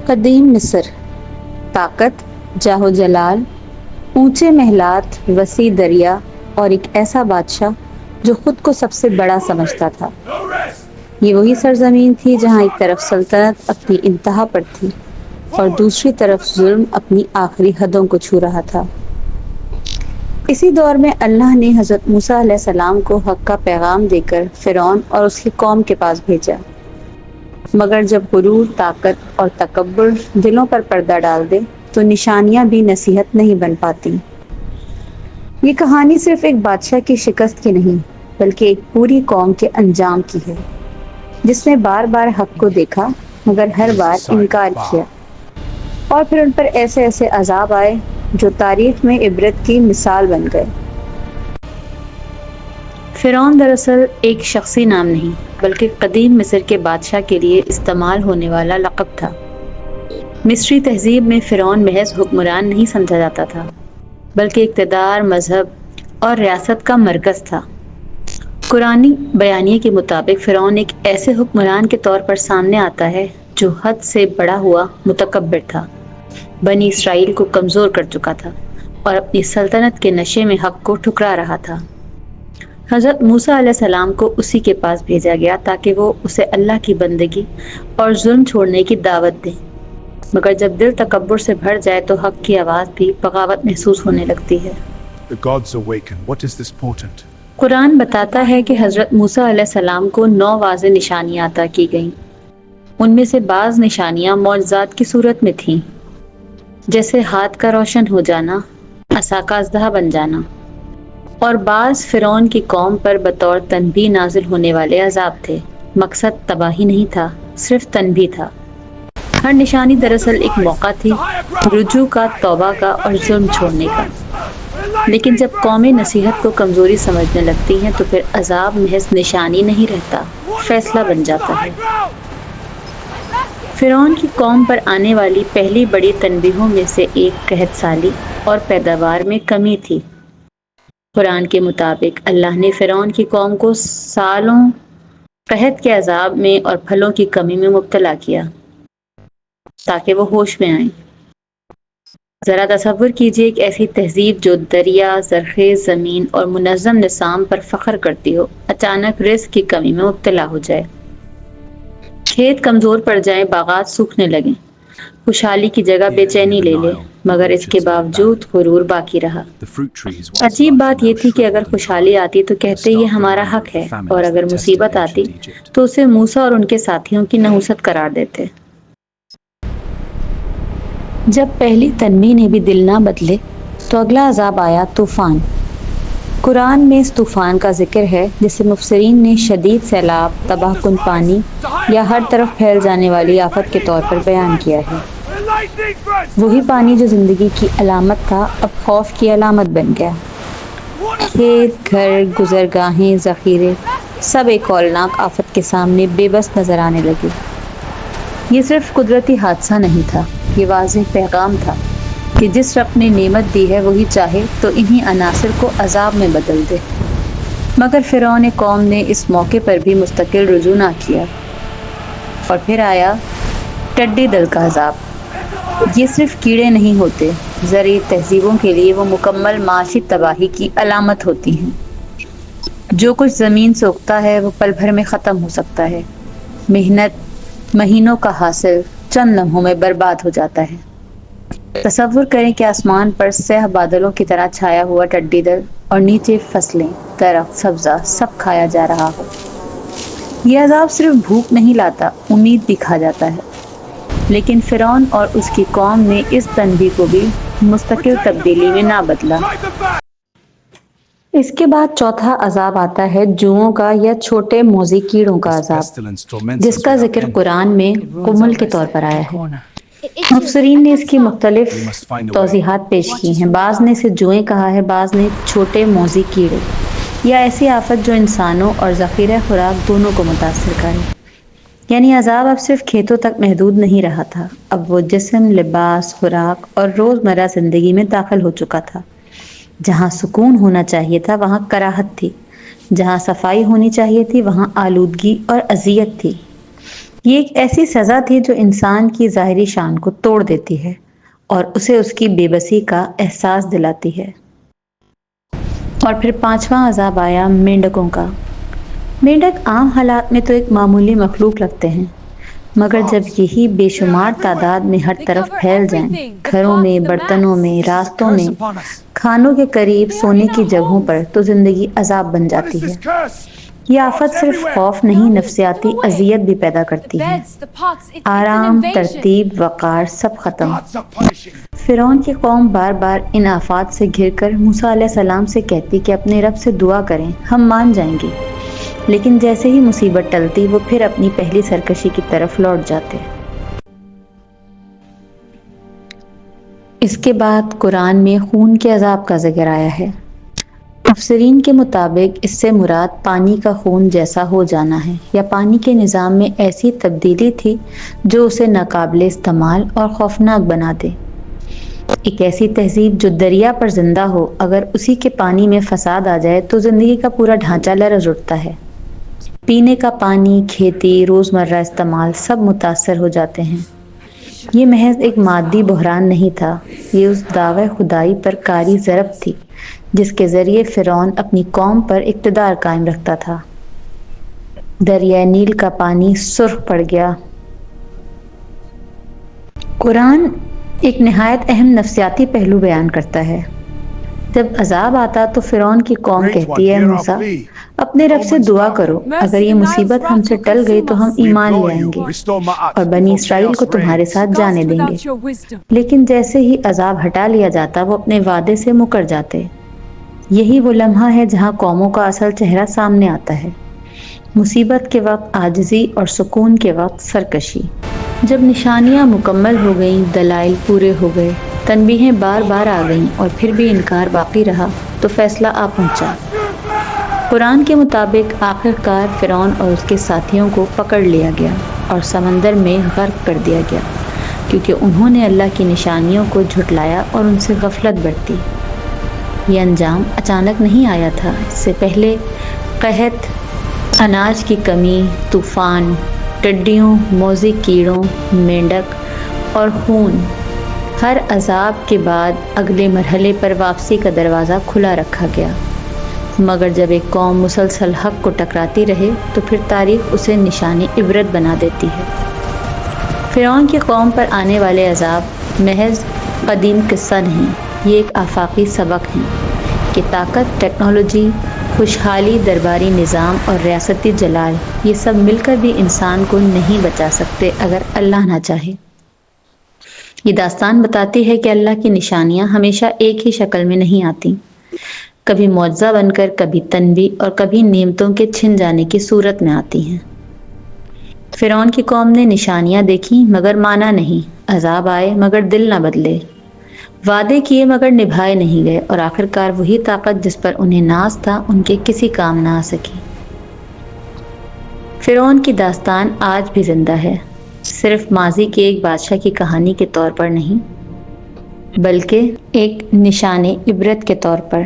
قدیم مصر، طاقت، جاہ و جلال، اونچے محلات، وسیع دریا اور ایک ایسا بادشاہ جو خود کو سب سے بڑا سمجھتا تھا۔ یہ وہی سرزمین تھی جہاں ایک طرف سلطنت اپنی انتہا پر تھی اور دوسری طرف ظلم اپنی آخری حدوں کو چھو رہا تھا۔ اسی دور میں اللہ نے حضرت موسیٰ علیہ السلام کو حق کا پیغام دے کر فرعون اور اس کی قوم کے پاس بھیجا، مگر جب غرور، طاقت اور تکبر دلوں پر پردہ ڈال دے تو نشانیاں بھی نصیحت نہیں بن پاتی۔ یہ کہانی صرف ایک بادشاہ کی شکست کی نہیں، بلکہ ایک پوری قوم کے انجام کی ہے، جس نے بار بار حق کو دیکھا مگر ہر بار انکار کیا، اور پھر ان پر ایسے ایسے عذاب آئے جو تاریخ میں عبرت کی مثال بن گئے۔ فرعون دراصل ایک شخصی نام نہیں، بلکہ قدیم مصر کے بادشاہ کے لیے استعمال ہونے والا لقب تھا۔ مصری تہذیب میں فرعون محض حکمران نہیں سمجھا جاتا تھا، بلکہ اقتدار، مذہب اور ریاست کا مرکز تھا۔ قرآنی بیانیے کے مطابق فرعون ایک ایسے حکمران کے طور پر سامنے آتا ہے جو حد سے بڑا ہوا متکبر تھا، بنی اسرائیل کو کمزور کر چکا تھا اور اپنی سلطنت کے نشے میں حق کو ٹھکرا رہا تھا۔ حضرت موسیٰ علیہ السلام کو اسی کے پاس بھیجا گیا تاکہ وہ اسے اللہ کی بندگی اور ظلم چھوڑنے کی دعوت دے، مگر جب دل تکبر سے بھر جائے تو حق کی آواز بھی بغاوت محسوس ہونے لگتی ہے۔ The gods awaken. What is this portent? قرآن بتاتا ہے کہ حضرت موسیٰ علیہ السلام کو 9 واضح نشانیاں عطا کی گئیں۔ ان میں سے بعض نشانیاں معجزات کی صورت میں تھیں، جیسے ہاتھ کا روشن ہو جانا، عصا کا اژدہا بن جانا، اور بعض فرعون کی قوم پر بطور تنبیہ نازل ہونے والے عذاب تھے۔ مقصد تباہی نہیں تھا، صرف تنبیہ تھا۔ ہر نشانی دراصل ایک موقع تھی، رجوع کا، توبہ کا اور ظلم چھوڑنے کا۔ لیکن جب قومیں نصیحت کو کمزوری سمجھنے لگتی ہیں تو پھر عذاب محض نشانی نہیں رہتا، فیصلہ بن جاتا ہے۔ فرعون کی قوم پر آنے والی پہلی بڑی تنبیہوں میں سے ایک قحط سالی اور پیداوار میں کمی تھی۔ قرآن کے مطابق اللہ نے فرعون کی قوم کو سالوں قحط کے عذاب میں اور پھلوں کی کمی میں مبتلا کیا تاکہ وہ ہوش میں آئیں۔ ذرا تصور کیجئے ایک ایسی تہذیب جو دریا، زرخیز زمین اور منظم نظام پر فخر کرتی ہو، اچانک رزق کی کمی میں مبتلا ہو جائے، کھیت کمزور پڑ جائیں، باغات سوکھنے لگیں، خوشحالی کی جگہ بے چینی لے لے، مگر اس کے باوجود غرور باقی رہا۔ The fruit trees عجیب بات یہ تھی کہ اگر خوشحالی آتی تو کہتے یہ ہمارا حق ہے، اور اگر مصیبت آتی تو اسے موسیٰ اور ان کے ساتھیوں کی نحوست قرار دیتے۔ جب پہلی تنبیہ نے بھی دل نہ بدلے تو اگلا عذاب آیا، طوفان۔ قرآن میں اس طوفان کا ذکر ہے جسے مفسرین نے شدید سیلاب، تباہ کن پانی یا ہر طرف پھیل جانے والی آفت کے طور پر بیان کیا ہے۔ وہی پانی جو زندگی کی علامت تھا اب خوف کی علامت بن گیا۔ کھیت، گھر، گزرگاہیں، ذخیرے سب ایک ہولناک آفت کے سامنے بے بس نظر آنے لگے۔ یہ صرف قدرتی حادثہ نہیں تھا، یہ واضح پیغام تھا کہ جس رب نے نعمت دی ہے وہی چاہے تو انہی عناصر کو عذاب میں بدل دے۔ مگر فرعون قوم نے اس موقع پر بھی مستقل رجوع نہ کیا، اور پھر آیا ٹڈی دل کا عذاب۔ یہ صرف کیڑے نہیں ہوتے، زرعی تہذیبوں کے لیے وہ مکمل معاشی تباہی کی علامت ہوتی ہیں۔ جو کچھ زمین سے اگتا ہے وہ پل بھر میں ختم ہو سکتا ہے، محنت، مہینوں کا حاصل چند لمحوں میں برباد ہو جاتا ہے۔ تصور کریں کہ آسمان پر سیاہ بادلوں کی طرح چھایا ہوا ٹڈی دل، اور نیچے فصلیں، درخت، سبزہ سب کھایا جا رہا ہو۔ یہ عذاب صرف بھوک نہیں لاتا، امید بھی کھا جاتا ہے۔ لیکن فرعون اور اس کی قوم نے اس تنبیہ کو بھی مستقل تبدیلی میں نہ بدلا۔ اس کے بعد چوتھا عذاب آتا ہے جوؤں کا یا چھوٹے موذی کیڑوں کا عذاب، جس کا ذکر قرآن میں قمل کے طور پر آیا ہے۔ مفسرین نے اس کی مختلف توضیحات پیش کی ہیں۔ بعض نے اسے جوئیں کہا ہے، بعض نے چھوٹے موذی کیڑے، یا ایسی آفت جو انسانوں اور ذخیرہ خوراک دونوں کو متاثر کرے۔ یعنی عذاب اب صرف کھیتوں تک محدود نہیں رہا تھا، اب وہ جسم، لباس، خوراک اور روزمرہ زندگی میں داخل ہو چکا تھا۔ جہاں سکون ہونا چاہیے تھا وہاں کراہت تھی، جہاں صفائی ہونی چاہیے تھی وہاں آلودگی اور اذیت تھی۔ یہ ایک ایسی سزا تھی جو انسان کی ظاہری شان کو توڑ دیتی ہے اور اسے اس کی بے بسی کا احساس دلاتی ہے۔ اور پھر پانچواں عذاب آیا مینڈکوں کا۔ مینڈک عام حالات میں تو ایک معمولی مخلوق لگتے ہیں، مگر جب یہی بے شمار تعداد میں ہر طرف پھیل جائیں، گھروں میں، برتنوں میں، راستوں میں، کھانوں کے قریب، سونے کی جگہوں پر، تو زندگی عذاب بن جاتی ہے۔ یہ آفت صرف خوف نہیں، نفسیاتی اذیت بھی پیدا کرتی ہے۔ آرام، ترتیب، وقار سب ختم۔ فرعون کی قوم بار بار ان آفات سے گھر کر موسیٰ علیہ السلام سے کہتی کہ اپنے رب سے دعا کریں، ہم مان جائیں گے، لیکن جیسے ہی مصیبت ٹلتی وہ پھر اپنی پہلی سرکشی کی طرف لوٹ جاتے۔ اس کے بعد قرآن میں خون کے عذاب کا ذکر آیا ہے۔ مفسرین کے مطابق اس سے مراد پانی کا خون جیسا ہو جانا ہے، یا پانی کے نظام میں ایسی تبدیلی تھی جو اسے ناقابل استعمال اور خوفناک بنا دے۔ ایک ایسی تہذیب جو دریا پر زندہ ہو، اگر اسی کے پانی میں فساد آ جائے تو زندگی کا پورا ڈھانچہ لرز اٹھتا ہے۔ پینے کا پانی، کھیتی، روزمرہ استعمال سب متاثر ہو جاتے ہیں۔ یہ محض ایک مادی بحران نہیں تھا، یہ اس دعوی خدائی پر کاری ضرب تھی جس کے ذریعے فرعون اپنی قوم پر اقتدار قائم رکھتا تھا۔ دریائے نیل کا پانی سرخ پڑ گیا۔ قرآن ایک نہایت اہم نفسیاتی پہلو بیان کرتا ہے۔ جب عذاب آتا تو فرعون کی قوم کہتی ہے، موسیٰ اپنے رب سے دعا کرو، اگر یہ مصیبت ہم سے ٹل گئی تو ہم ایمان لے آئیں گے اور بنی اسرائیل کو تمہارے ساتھ جانے دیں گے۔ لیکن جیسے ہی عذاب ہٹا لیا جاتا وہ اپنے وعدے سے مکر جاتے۔ یہی وہ لمحہ ہے جہاں قوموں کا اصل چہرہ سامنے آتا ہے۔ مصیبت کے وقت عاجزی اور سکون کے وقت سرکشی۔ جب نشانیاں مکمل ہو گئیں، دلائل پورے ہو گئے، تنبیہیں بار بار آ گئیں اور پھر بھی انکار باقی رہا تو فیصلہ آ پہنچا۔ قرآن کے مطابق آخر کار فرعون اور اس کے ساتھیوں کو پکڑ لیا گیا اور سمندر میں غرق کر دیا گیا، کیونکہ انہوں نے اللہ کی نشانیوں کو جھٹلایا اور ان سے غفلت برتی۔ یہ انجام اچانک نہیں آیا تھا، اس سے پہلے قحط، اناج کی کمی، طوفان، ٹڈیوں، موذی کیڑوں، مینڈک اور خون۔ ہر عذاب کے بعد اگلے مرحلے پر واپسی کا دروازہ کھلا رکھا گیا، مگر جب ایک قوم مسلسل حق کو ٹکراتی رہے تو پھر تاریخ اسے نشان عبرت بنا دیتی ہے۔ فرعون کی قوم پر آنے والے عذاب محض قدیم قصہ نہیں، یہ ایک آفاقی سبق ہے کہ طاقت، ٹیکنالوجی، خوشحالی، درباری نظام اور ریاستی جلال، یہ سب مل کر بھی انسان کو نہیں بچا سکتے اگر اللہ نہ چاہے۔ یہ داستان بتاتی ہے کہ اللہ کی نشانیاں ہمیشہ ایک ہی شکل میں نہیں آتی، کبھی معجزہ بن کر، کبھی تنبیہ اور کبھی نعمتوں کے چھن جانے کی صورت میں آتی ہیں۔ فرعون کی قوم نے نشانیاں دیکھیں مگر مانا نہیں، عذاب آئے مگر دل نہ بدلے، وعدے کیے مگر نبھائے نہیں گئے، اور آخر کار وہی طاقت جس پر انہیں ناز تھا ان کے کسی کام نہ آ سکی۔ فرعون کی داستان آج بھی زندہ ہے، صرف ماضی کے ایک بادشاہ کی کہانی کے طور پر نہیں، بلکہ ایک نشان عبرت کے طور پر۔